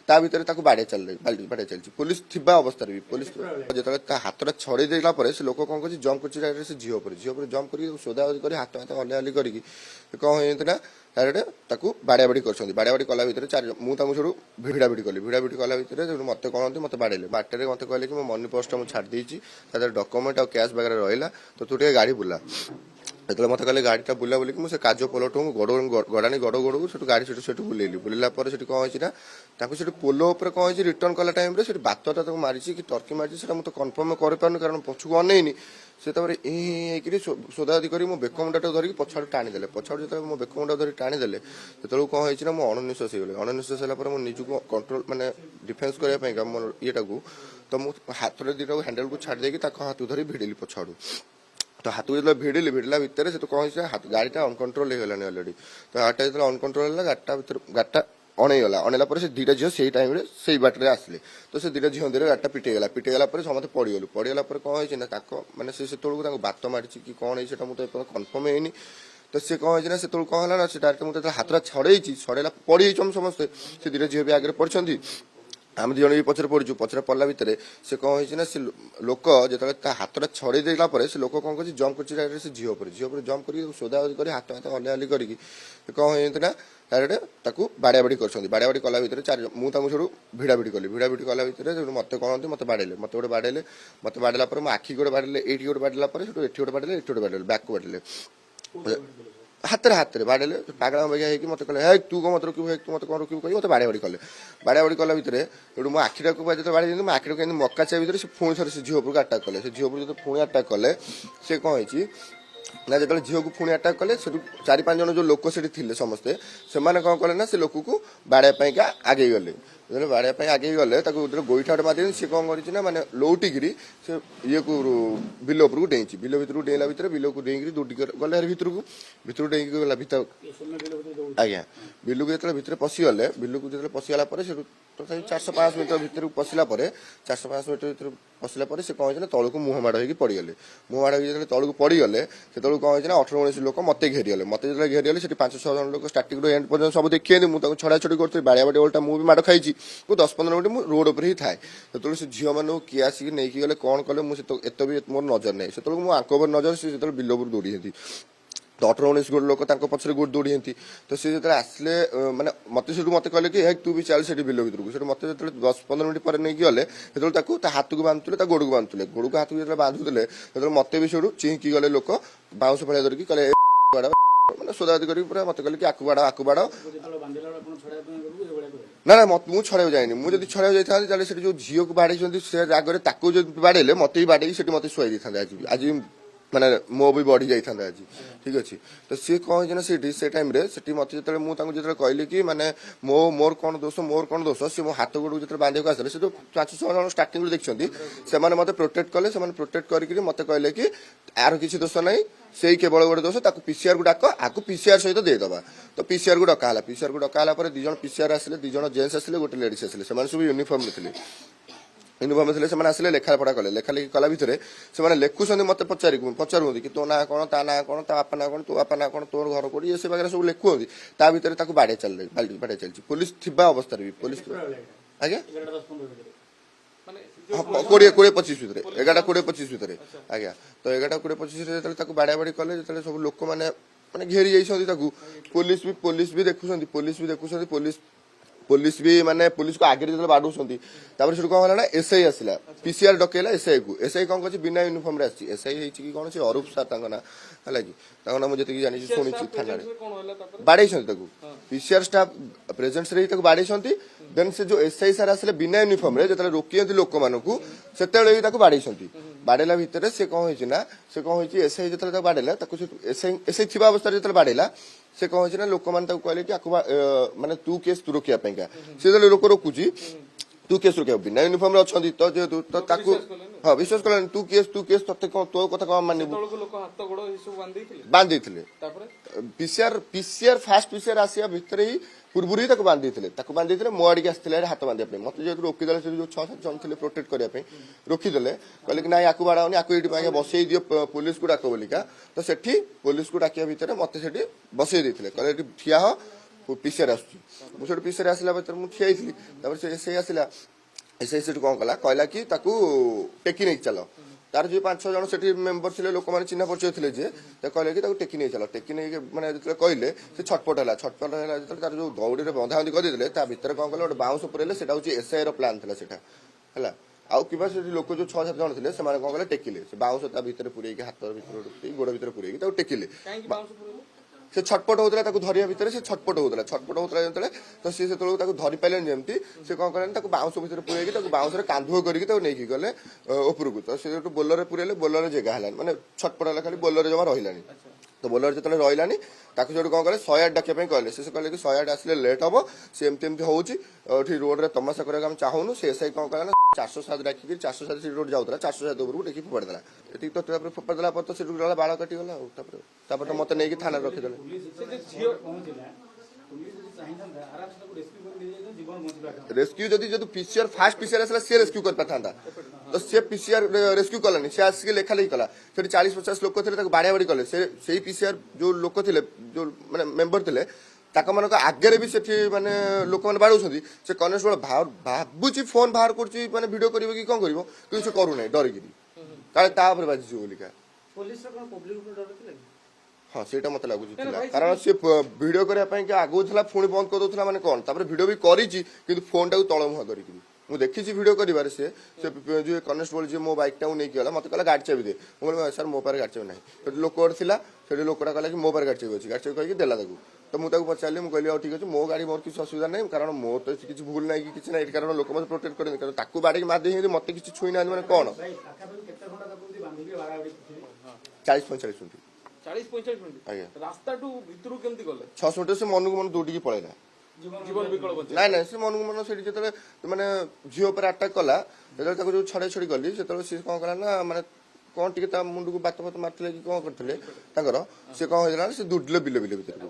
ତା ଭିତରେ ତାକୁ ବାଡ଼େଇ ଚାଲିଛି ପୋଲିସ ଥିବା ଅବସ୍ଥାରେ ବି ପୋଲିସ ଯେତେବେଳେ ତା ହାତଟା ଛଡେଇ ଦେଲା ପରେ ସେ ଲୋକ କଣ କରୁଛି ଜମ୍ପ କରୁଛି ଡାଇରେକ୍ଟ ସେ ଝିଅ ଉପରେ ଜମ୍ପ କରିକି ସୋଦାସୋଦି କରି ହାତ ହଲିହାଲି କରିକି କଣ ହେଇଥିଲା ଡାଇରେକ୍ଟ ତାକୁ ବାଡିଆବାଡି କରିଛନ୍ତି। ବାଡିଆବାଡି କଲା ଭିତରେ ମୁଁ ତାଙ୍କୁ ସେଠୁ ଭିଡାଭିଡି କଲା ଭିତରେ ସେଠୁ ମତେ କହନ୍ତି ମତେ ବାଡେଇଲେ ବାଟରେ ମତେ କହିଲେ କି ମୋ ମନି ପର୍ସଟା ମୁଁ ଛାଡ଼ି ଦେଇଛି ତା ଦେହରେ ଡକ୍ୟୁମେଣ୍ଟ ଆଉ କ୍ୟାସ୍ ବଗେରା ରହିଲା ତ ତୁ ଟିକେ ଗାଡି ବୁଲା। ଯେତେବେଳେ ମତେ କହିଲେ ଗାଡ଼ିଟା ବୁଲା ବୁଲିକି ମୁଁ ସେ କାଜ ପୋଲଠୁ ଗଡ଼ାଣି ଗଡ଼କୁ ସେଠୁ ଗାଡ଼ି ସେଠୁ ବୁଲେଇଲା ପରେ ସେଠି କଣ ହେଇଛି ନା ତାଙ୍କୁ ସେଠି ପୋଲ ଉପରେ କଣ ହେଇଛି ରିଟର୍ନ କଲା ଟାଇମରେ ସେଠି ବାତଟା ତାକୁ ମାରିଛି କି ଟର୍କି ମାରିଛି ସେଟା ମୁଁ ତ କନଫର୍ମ କରିପାରୁନି କାରଣ ପଛକୁ ଅନେଇନି। ସେ ତାପରେ ହେଇକିରି ସୋଦାସୋଦି କରି ମୋ ବେକମୁଣ୍ଡାଟାକୁ ଧରିକି ପଛଆଡ଼ୁ ଟାଣିଦେଲେ। ପଛଆଡ଼ୁ ଯେତେବେଳେ ମୋ ବେକମୁଣ୍ଡା ଧରି ଟାଣିଦେଲେ ସେତେବେଳକୁ କଣ ହେଇଛି ନା ମୁଁ ଅଣନିଶ୍ୱାସ ହେଇଗଲି। ଅଣନିଶ୍ୱାସ ହେଲା ପରେ ମୁଁ ନିଜକୁ କଣ୍ଟ୍ରୋଲ ମାନେ ଡିଫେନ୍ସ କରିବା ପାଇଁକା ମୋର ଇଏଟାକୁ ତ ମୁଁ ହାତରେ ଦିଟାକୁ ହ୍ୟାଣ୍ଡେଲକୁ ଛାଡ଼ି ଦେଇକି ତାକୁ ହାତକୁ ଧରି ଭିଡ଼ିଲି ପଛଆଡ଼ୁ। ତ ହାତକୁ ଯେତେବେଳେ ଭିଡ଼ିଲା ଭିତରେ ସେଠୁ କଣ ହେଇଛି ଗାଡ଼ିଟା ଅନକଣ୍ଟ୍ରୋଲ ହେଇଗଲାଣି ଅଲରେଡି। ତ ଗାଡ଼ିଟା ଯେତେବେଳେ ଅନକଣ୍ଟ୍ରୋଲ ହେଲା ଗାଡ଼ିଟା ଅଣେଇଲା ପରେ ସେ ଦିଟା ଝିଅ ସେଇ ଟାଇମରେ ସେଇ ବାଟରେ ଆସିଲେ ତ ସେ ଦିଟା ଝିଅ ଦେହରେ ଗାଡ଼ିଟା ପିଟିଗଲା ପରେ ସମସ୍ତେ ପଡ଼ିଗଲା ପରେ କଣ ହେଇଛି ନା ତାଙ୍କ ମାନେ ସେ ସେତେବେଳକୁ ତାଙ୍କୁ ବାତ ମାରିଛି କି କଣ ହେଇଛି ସେଟା ମୁଁ ତ କନଫର୍ମ ହେଇନି। ତ ସେ କଣ ହେଇଛି ନା ସେତେବେଳକୁ କଣ ହେଲା ନା ସେ ଡାଇରେକ୍ଟ ମୁଁ ଯେତେବେଳେ ହାତଟା ଛଡ଼େଇଲା ପଡ଼ିଯାଇଛୁ ଆମେ ସମସ୍ତେ ସେ ଦିଟା ଝିଅ ବି ଆଗରେ ପଡ଼ିଛନ୍ତି ଆମେ ଦି ଜଣ ବି ପଛରେ ପଡ଼ିଲା ଭିତରେ ସେ କଣ ହେଇଛି ନା ସେ ଲୋକ ଯେତେବେଳେ ତା ହାତଟା ଛଡେଇ ଦେଲା ପରେ ସେ ଲୋକ କଣ କରୁଛି ଜମ୍ପ କରୁଛି ଡାଇରେକ୍ଟ ସେ ଝିଅ ଉପରେ ଜମ୍ପ କରିକି ସୋଦାସୋଦି କରି ହାତ ହଲିହାଲି କରିକି କଣ ହେଇଥିଲା ଡାଇରେକ୍ଟ ତାକୁ ବାଡିଆବାଡି କରିଛନ୍ତି। ବାଡିଆବାଡି କଲା ଭିତରେ ମୁଁ ତାଙ୍କୁ ସେଠୁ ଭିଡାଭିଡି କଲା ଭିତରେ ସେଠୁ ମତେ କହନ୍ତି ମତେ ବାଡେଇଲା ପରେ ମୋ ଆଖି ଗୋଟେ ବାଡେଇଲେ ଏଇଠି ଗୋଟେ ବାଡେଇଲା ପରେ ସେଠୁ ଏଠି ଗୋଟେ ବାଡେଇଲେ ବ୍ୟାକକୁ ବାଡେଇଲେ ହାତରେ ବାଡେଇଲେ ପାଗଳା ବାଗିଆ ହେଇକି ମତେ କହିଲେ ହେ ତୁ କଣ ମତେ ରୋକିବୁ ତୁ ମତେ କଣ ରୋକିବୁ କହି ମତେ ବାଡିଆବାଡି କଲା ଭିତରେ ସେଠୁ ମୋ ଆଖିଟାକୁ ଯେତେବେଳେ ବାଡେଇ ଦିଅନ୍ତି ମୋ ଆଖିଟାକୁ କେମିତି ମକାଚିଆ ଭିତରେ ସେ ପୁଣି ଥରେ ସେ ଝିଅ ଉପରକୁ ଆଟାକ୍ କଲେ। ସେ ଝିଅ ଉପରକୁ ଯେତେବେଳେ ପୁଣି ଆଟାକ୍ କଲେ ସେ କଣ ହେଇଛି ନା ଯେତେବେଳେ ଝିଅକୁ ପୁଣି ଆଟାକ୍ କଲେ ସେଠୁ 4-5 ଜଣ ଯୋଉ ଲୋକ ସେଠି ଥିଲେ ସମସ୍ତେ ସେମାନେ କଣ କଲେ ନା ସେ ଲୋକକୁ ବାଡେଇବା ପାଇଁକା ଆଗେଇ ଗଲେ। ଯେତେବେଳେ ବାଡେଇବା ପାଇଁ ଆଗେଇ ଗଲେ ତାକୁ ଯେତେବେଳେ ଗୋଇଠା ଗୋଟେ ମାରିଦେଲେ ସେ କଣ କରିଛି ନା ମାନେ ଲଉଟିକିରି ସେ ଇଏକୁ ବିଲ ଉପରକୁ ଡେଇଁଛି। ବିଲ ଭିତରକୁ ଡେଇଁଲା ଭିତରେ ବିଲକୁ ଡେଇଁକିରି ଦୌଡ଼ି ଗଲେ ଭିତରକୁ ଡେଇଁକି ଗଲା ଆଜ୍ଞା ବିଲକୁ ଯେତେବେଳେ ଭିତରେ ପଶିଗଲା ପରେ ସେଠୁ ତଥାପି 400-500 ମିଟର ଭିତରକୁ ପଶିଲା ପରେ ସେ କଣ ହେଇଛି ନା ତଳକୁ ମୁହଁ ମାଡ଼ ହେଇକି ପଡ଼ିଗଲେ। ଯେତେବେଳେ ତଳକୁ ପଡ଼ିଗଲେ ସେତେବେଳକୁ କଣ ହେଇଛି ନା 18-19 ଲୋକ ମତେ ଘେରିଗଲେ। ଯେତେବେଳେ ଘେରିଗଲେ ସେଠି 5-6 ଜଣ ଲୋକ ଷ୍ଟାର୍ଟିଂରୁ ଏଣ୍ଡ ପର୍ଯ୍ୟନ୍ତ ସବୁ ଦେଖିଛନ୍ତି। ମୁଁ ତାଙ୍କୁ ଛଡାଛଡି କରୁଥିଲି ବାଡିଆବାଡି ଓଲଟା ମୁଁ ବି ମାଡ଼ ଖାଇଛି। ମୁଁ 10-15 ମିନିଟ୍ ମୁଁ ରୋଡ ଉପରେ ହିଁ ଥାଏ। ସେତେବେଳେ ସେ ଝିଅ ମାନଙ୍କୁ କିଏ ଆସିକି ନେଇକି ଗଲେ କଣ କଲେ ମୁଁ ଏତେ ବି ମୋର ନଜର ନାହିଁ। ସେତେବେଳକୁ ମୁଁ ଆଙ୍କ ଉପରେ ନଜର ସେ ଯେତେବେଳେ ବିଲ ଉପରୁ ଦୌଡ଼ିଛନ୍ତି ତ 18-19 ଗୋଟେ ଲୋକ ତାଙ୍କ ପଛରେ ଗୋଟେ ଦୌଡ଼ିଛନ୍ତି। ତ ସେ ଯେତେବେଳେ ଆସିଲେ ମାନେ ମତେ କହିଲେ କି ତୁ ବି ଚାଲ ସେଠି ବିଲ ଭିତରକୁ। ସେଠି ମତେ ଯେତେବେଳେ 10-15 ମିନିଟ୍ ପରେ ନେଇକି ଗଲେ ସେତେବେଳେ ତାକୁ ତା ହାତକୁ ବାନ୍ଧୁଥିଲେ ତା ଗୋଡକୁ ବାନ୍ଧୁଥିଲେ। ହାତକୁ ଯେତେବେଳେ ବାନ୍ଧୁଥିଲେ ସେତେବେଳେ ମତେ ବି ସେଠୁ ଚିହିଁକି ଗଲେ ଲୋକ ବାଉଁଶ ଫଳିଆ ଧରିକି କହିଲେ ମାନେ ସୋଦାସୋଦି କରିକି ପୁରା ମତେ କହିଲେ କି ଆକୁ ବାଡ ନା ମୁଁ ଛଡେଇବାକୁ ଯାଇନି। ମୁଁ ଯଦି ଛଡେଇବାକୁ ଯାଇଥାନ୍ତି ତାହେଲେ ସେଠି ଯୋଉ ଝିଅକୁ ବାଡେଇଛନ୍ତି ସେ ଆଗରେ ତାକୁ ଯଦି ବାଡେଇଲେ ମତେ ବି ବାଡେଇକି ସେଠି ମତେ ଶୁଆଇ ଦେଇଥାନ୍ତେ ଆଜି ମାନେ ମୋ ବି ବଢି ଯାଇଥାନ୍ତା ଆଜି। ଠିକ ଅଛି ତ ସିଏ କଣ ହେଇଛି ନା ସେ ଟାଇମରେ ସେଠି ମତେ ଯେତେବେଳେ ମୁଁ ତାଙ୍କୁ ଯେତେବେଳେ କହିଲି କି ମାନେ ମୋର କଣ ଦୋଷ ସେ ମୋ ହାତ ଗୋଡକୁ ଯେତେବେଳେ ବାନ୍ଧିବାକୁ ଆସିଲେ ସେ ଯୋଉ 5-6 ଜଣ ଷ୍ଟାର୍ଟିଂରୁ ଦେଖିଛନ୍ତି ସେମାନେ ମତେ ପ୍ରୋଟେକ୍ଟ କଲେ। ସେମାନେ ପ୍ରୋଟେକ୍ଟ କରିକି ମତେ କହିଲେ କି ଆର କିଛି ଦୋଷ ନାହିଁ ସେଇ କେବଳ ଗୋଟେ ଦୋଷ ତାକୁ ପିସିଆର କୁ ଡାକ ଆକୁ ପିସିଆର ସହିତ ଦେଇଦବା। ତ ପିସିଆର କୁ ଡକା ହେଲା ପରେ 2 ଜଣ ପିସିଆର ଆସିଲେ 2 ଜଣ ଜେଣ୍ଟସ ଆସିଲେ ଗୋଟେ ଲେଡିସ୍ ଆସିଲେ। ସେମାନେ ସବୁ ୟୁନିଫର୍ମ ଥିଲେ ସେମାନେ ଆସିଲେ ଲେଖାପଢା କଲେ। ଲେଖାଲେଖି କଲା ଭିତରେ ସେମାନେ ଲେଖୁଛନ୍ତି ମତେ ପଚାରୁଛନ୍ତି କି ତୋ ନାଁ କଣ ତା ନାଁ କଣ ତା ବାପା ନାଁ କଣ ତୋ ବାପା ନାଁ କଣ ତୋର ଘର କୋଉଠି ସେ ବାଗେରା ସବୁ ଲେଖୁଛନ୍ତି। ତା ଭିତରେ ତାକୁ ବାଡେଇ ଚାଲିଛି ପୋଲିସ ଥିବା ଅବସ୍ଥାରେ ବି ପୋଲିସ ଆଜ୍ଞା 20-25 ଭିତରେ 11-20-25 ଭିତରେ ଆଜ୍ଞା। ତ 11-20-25 ଯେତେବେଳେ ତାକୁ ବାଡାବାଡି କଲେ ଯେତେବେଳେ ସବୁ ଲୋକମାନେ ମାନେ ଘେରି ଯାଇଛନ୍ତି ତାକୁ ପୋଲିସ ବି ଦେଖୁଛନ୍ତି ପୋଲିସ ବି ମାନେ ପୋଲିସକୁ ଆଗରେ ଯେତେବେଳେ ବାଡଉଛନ୍ତି ତାପରେ ସେଠୁ କଣ ହେଲା ନା ଏସଆଇ ଆସିଲା। ପିସିଆର ଡକେଇଲା ଏସଆଇ କଣ କରିଛି ବିନା ୟୁନିଫର୍ମରେ ଆସିଛି। ଏସଆଇ ହେଇଛି କି କଣ ସେ ଅରୁପ ସାର୍ ତାଙ୍କ ନାଁ ହେଲା କି ତାଙ୍କ ନାଁ ମୁଁ ଯେତିକି ଜାଣିଛି ଶୁଣିଛି ଥାନାରେ ବାଡେଇଛନ୍ତି ତାକୁ ପିସିଆର ଷ୍ଟାଫ ପ୍ରେଜେନ୍ସରେ ତାକୁ ବାଡେଇଛନ୍ତି। ଦେନ୍ ସେ ଯୋଉ ଏସଆଇ ସାର୍ ଆସିଲେ ବିନା ୟୁନିଫର୍ମରେ ଯେତେବେଳେ ରୋକିଛନ୍ତି ଲୋକମାନଙ୍କୁ ସେତେବେଳେ ବି ତାକୁ ବାଡେଇଛନ୍ତି। ବାଡେଇଲା ଭିତରେ ସେ କଣ ହେଇଛି ଏସଆଇ ଯେତେବେଳେ ତାକୁ ବାଡେଇଲା ତାକୁ ଏସଆଇ ଥିବା ଅବସ୍ଥାରେ ଯେତେବେଳେ ବାଡେଇଲା ସେ କଣ ହେଇଛି ନା ଲୋକମାନେ ତାକୁ କହିଲେ କି ଆକୁ ମାନେ ତୁ କେସ୍ ତୁ ରୋକିବା ପାଇଁକା ସେ ଯେତେବେଳେ ଲୋକ ରୋକୁଛି ତୁ କେସ୍ ରୋକିବା ବିନା ୟୁନିଫର୍ମରେ ଅଛନ୍ତି ତ ଯେହେତୁ ତ ତାକୁ ବିଶ୍ୱାସ କଲେନି ତୁ କେସ୍ ତତେ କଣ ତୋ କଥା କଣ ମାନିବୁ ବାନ୍ଧି ଦେଇଥିଲେ। ଫାଷ୍ଟ ପିସିଆର ଆସିବା ଭିତରେ ହିଁ ପୂର୍ବରୁ ହିଁ ତାକୁ ବାନ୍ଧି ଦେଇଥିଲେ ମୋ ଆଡିକି ଆସିଥିଲେ ହାତ ବାନ୍ଧିବା ପାଇଁ। ମତେ ଯେହେତୁ ରୋକିଦେଲେ ସେ ଯୋଉ 6-7 ଜଣ ଥିଲେ ପ୍ରୋଟେକ୍ଟ କରିବା ପାଇଁ ରୋକିଦେଲେ କହିଲେ କି ନାଇଁ ଆକୁ ବାଡାଉନି ଆକୁ ଏଇଠି ପାଇଁ ବସେଇ ଦିଅ ପୋଲିସକୁ ଡାକ ବୋଲିକା। ତ ସେଠି ପୋଲିସକୁ ଡାକିବା ଭିତରେ ମତେ ସେଠି ବସେଇ ଦେଇଥିଲେ କହିଲେ ଏଠି ଠିଆ ହ ପିସିଆର ଆସୁଛି। ମୁଁ ସେଠୁ ପିସିଆର ଆସିଲା ଭିତରେ ମୁଁ ଠିଆ ହେଇଥିଲି, ତାପରେ ସେ ଏସ୍ଆଇ ଆସିଲା। ଏସ୍ଆଇ ସେଠୁ କ'ଣ କଲା, କହିଲା କି ତାକୁ ଟେକି ନେଇକି ଚାଲ। ତାର ଯୋଉ 5-6 ଜଣ ସେଠି ମେମ୍ବର ଥିଲେ, ଲୋକମାନେ ଚିହ୍ନା ପରିଚୟ ଥିଲେ, ଯେ କହିଲେ କି ତାକୁ ଟେକି ନେଇ ଚାଲ। ଟେକି ନେଇକି ମାନେ ଯେତେବେଳେ କହିଲେ ସେ ଛଟପଟ ହେଲା ଯେତେବେଳେ ତାର ଯୋଉ ଦଉଡ଼ିରେ ବନ୍ଧାବନ୍ଧି କରିଦେଲେ, ତା ଭିତରେ କ'ଣ କଲେ ଗୋଟେ ବାଉଁଶ ପୁରେଇଲେ। ସେଟା ହଉଛି ଏସ୍ଆଇର ପ୍ଲାନ୍ ଥିଲା ସେଟା ହେଲା। ଆଉ କିମ୍ବା ସେଠି ଲୋକ ଯୋଉ 6-7 ଜଣ ଥିଲେ ସେମାନେ କ'ଣ କଲେ, ଟେକିଲେ। ସେ ବାଉଁଶ ତା ଭିତରେ ପୁରେଇକି, ହାତ ଭିତରେ ଗୋଡ଼ ଭିତରେ ପୁରେଇକି ତାକୁ ଟେକିଲେ। ସେ ଛଟପଟ ହଉଥିଲା ତାକୁ ଧରିବା ଭିତରେ, ସେ ଛଟପଟ ହଉଥିଲା ଯେତେବେଳେ, ତ ସିଏ ସେତେବେଳକୁ ତାକୁ ଧରି ପାଇଲେନି। ଯେମିତି ସେ କ'ଣ କଲେ, ତାକୁ ବାଉଁଶ ଭିତରେ ପୁରେଇକି ତାକୁ ବାଉଁଶରେ କାନ୍ଧୁଅ କରିକି ତାକୁ ନେଇକି ଗଲେ ଉପରକୁ। ତ ସେ ଯୋଉଠୁ ବୋଲରରେ ପୁରେଇଲେ, ବୋଲରରେ ଜାଗା ହେଲାନି, ମାନେ ଛଟପଟ ହେଲା, ଖାଲି ବୋଲରରେ ଜମା ରହିଲାନି। ତ ବୋଲର ଯେତେବେଳେ ରହିଲାନି, ତାକୁ ସେଠୁ କ'ଣ କଲେ, 108 ଡାକିବା ପାଇଁ କହିଲେ। ସେ କହିଲେ କି 108 ଆସିଲେ ଲେଟ୍ ହବ, ସେ ଏମିତି ହଉଛି, ଏଠି ରୋଡରେ ତମାସା କରିବାକୁ ଆମେ ଚାହୁଁନୁ। ସେ ଏସ୍ଆଇ କ'ଣ କଲା ନା 407 ଡାକିକି 407 ସେଠି ରୋଡ ଯାଉଥିଲା, 407 ଉପରକୁ ଟେକି ଫୋପାଡ଼ି ଦେଲା। ଏଠିକି ତ ତାପରେ ଫୋପାଡ଼ି ଦେଲା ପରେ ତ ସେଠୁ ଗଲା ବାଳ କାଟିଗଲା। ଆଉ ତାପରେ ତ ମତେ ନେଇକି ଥାନାରେ ରଖିଦେଲେ। ରେସ୍କ୍ୟୁ ଯଦି ପିସିଆର ଫାଷ୍ଟ ପିସିଆର ଆସିଲା, ସିଏ ରେସ୍କ୍ୟୁ କରିପାରିଥାନ୍ତା। ତ ସେ ପିସିଆର ରେସ୍କ୍ୟୁ କଲାନି, ସେ ଆସିକି ଲେଖାଲେଖି କଲା। ସେଠି 40-50 ଲୋକ ଥିଲେ, ତାକୁ ବାଡିଆବାଡି କଲେ। ସେଇ ପିସିଆର ଯୋଉ ଲୋକ ଥିଲେ, ଯୋଉ ମାନେ ମେମ୍ବର ଥିଲେ, ତାଙ୍କ ମାନଙ୍କ ଆଗରେ ବି ସେଠି ମାନେ ଲୋକମାନେ ବାଡଉଛନ୍ତି। ସେ କନେଷ୍ଟବଳ ଭାବୁଛି ଫୋନ ବାହାର କରୁଛି, ମାନେ ଭିଡିଓ କରିବ କି କ'ଣ କରିବ, କିନ୍ତୁ ସେ କରୁନାହିଁ ଡରିକିରି, କାଳେ ତା ଉପରେ ବାଜିଯିବ ବୋଲିକା। ହଁ ସେଇଟା ମତେ ଲାଗୁଛି ଥିଲା, କାରଣ ସେ ଭିଡିଓ କରିବା ପାଇଁ ଆଗଉଥିଲା, ପୁଣି ବନ୍ଦ କରିଦଉଥିଲା, ମାନେ କ'ଣ। ତାପରେ ଭିଡିଓ ବି କରିଛି, କିନ୍ତୁ ଫୋନଟାକୁ ତଳମୁହାଁ କରିକି। ମୁଁ ଦେଖିଛି ଭିଡିଓ କରିବାରେ। ସେ ଯୋଉ କନେଷ୍ଟବଳ ଯିଏ ମୋ ବାଇକଟାକୁ ନେଇକି ଗଲା, ମତେ କହିଲା ଗାଡି ଚାବି ଦେ। ମୁଁ କହିଲି ସାର୍ ମୋ ପାଖରେ ଗାଡି ଚାବି ନାହିଁ। ସେଠି ଲୋକ ଗୋଟେ ଥିଲା, ସେଠି ଲୋକଟା କହିଲା କି ମୋ ପାଖରେ ଗାଡି ଚାବି ଅଛି, ଗାଡି ଚାବି କହିକି ଦେଲା ତାକୁ। ତ ମୁଁ ତାକୁ ପଚାରିଲି, ମୁଁ କହିଲି ଆଉ ଠିକ ଅଛି, ମୋ ଗାଡି ମୋର କିଛି ଅସୁବିଧା ନାହିଁ, କାରଣ ମୋର ତ କିଛି ଭୁଲ ନାହିଁ କି କିଛି ନାହିଁ, କାରଣ ଲୋକ ମତେ ପ୍ରୋଟେକ୍ଟ କରନ୍ତି। କାରଣ ତାକୁ ବାଡିକି ମାରି ଦେଇଛନ୍ତି, ମତେ କିଛି ଛୁଇଁ ନାହାନ୍ତି, ମାନେ କ'ଣ 40-45 ମିନିଟ୍। 40-45 ମିନିଟ୍ ଆଜ୍ଞା, ରାସ୍ତାଠୁ ଭିତରୁ କେମିତି ଗଲେ? 600 ମିଟର ସେ ମନକୁ ମନ ଦୌଡ଼ିକି ପଳେଇଲା। ଜୀବନ ବିକଳ ବଞ୍ଚେ? ନାଇଁ, ସେ ମନକୁ ମନ ସେଠି ଯେତେବେଳେ ମାନେ ଝିଅ ଉପରେ ଆଟାକ୍ କଲା, ଯେତେବେଳେ ତାକୁ ଯୋଉ ଛଡେଇ ଗଲି, ସେତେବେଳେ ସିଏ କ'ଣ କଲା ନା, ମାନେ କ'ଣ ଟିକେ ତା ମୁଣ୍ଡକୁ ବାତ ମାରିଥିଲେ କି କ'ଣ କରିଥିଲେ ତାଙ୍କର, ସେ କ'ଣ ହେଇଥିଲା ନା, ସେ ଦୌଡ଼ିଲେ ବିଲ ଭିତରକୁ।